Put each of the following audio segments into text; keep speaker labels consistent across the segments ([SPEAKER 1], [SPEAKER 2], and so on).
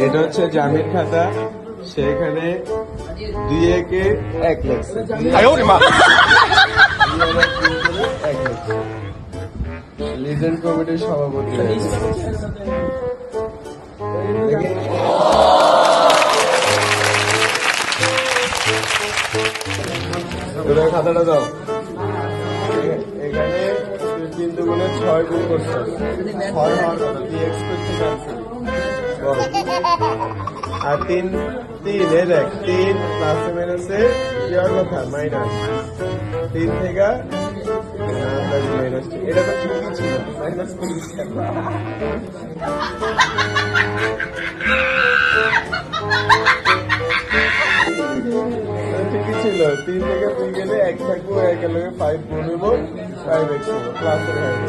[SPEAKER 1] এটা হচ্ছে জামির খাতা, সেখানে 2 একে 1 লিখছে। লিজেন্ড কমিটির সভাপতি। খাতাটা দাও। এখানে 3 দুগুণে 6 গুণ করছে, 6 হওয়ার কথা, তুই এক্সপেক্ট থেকে আনছিলি। আর 3 দেখ, 3 প্লাসে মাইনাসে কি হওয়ার কথা, মাইনাস 3 থেকে মাইনাস। এটা তো ঠিকই ছিল, মাইনাস করিস কেন? ঠিকই ছিল, 3 থেকে 2 গেলে 1 থাকবো, 1 এর লগে 5 গুণ হইব, 5x হইব, প্লাসে 5x।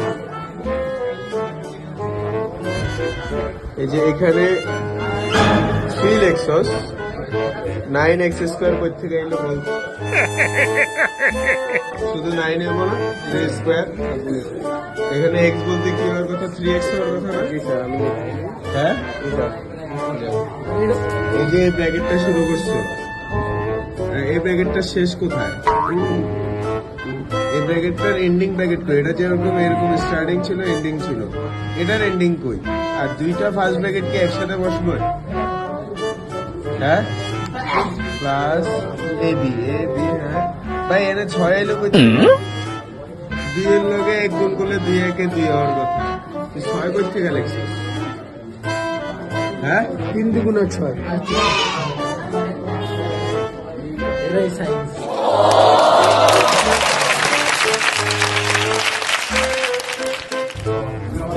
[SPEAKER 1] এই যে এখানে 3 লিখছস, 9x স্কোয়ার কই থেকে আইলো বল? শুধু 9 হইব না, 3 স্কোয়ার। এখানে x বলতে কি হওয়ার কথা, 3x হওয়ার কথা না? হ্যাঁ, এই যে ব্র্যাকেটটা শুরু করছে, এই ব্র্যাকেটটা শেষ কোথায়? এই ব্র্যাকেটটার এন্ডিং ব্র্যাকেট কই? এটা যেরকম এরকম স্টার্টিং ছিল, এন্ডিং ছিল, এটার এন্ডিং কই? আর দুইটা ফার্স্ট ব্র্যাকেট কি একসাথে বসবো? হ্যাঁ, প্লাস এবি, হ্যাঁ ভাই, এনে 6 এলো কই? 2 এর লগে 1 গুণ করলে 2 একে 2 হওয়ার কথা, তুই 6 কই থেকে লিখছিস? হ্যাঁ,
[SPEAKER 2] 3 দুগুণে 6। এটাই সাইন্স।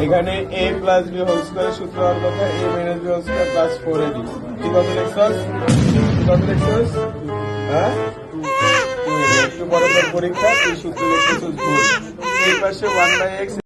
[SPEAKER 1] এখানে a plus b whole square সূত্র হওয়ার কথা, a minus b whole square plus 4ab। তুই কত লিখছস? হ্যাঁ, একটু পরে পরীক্ষা, তুই সূত্র লিখতেছিস ভুল। এই পাশে 1/x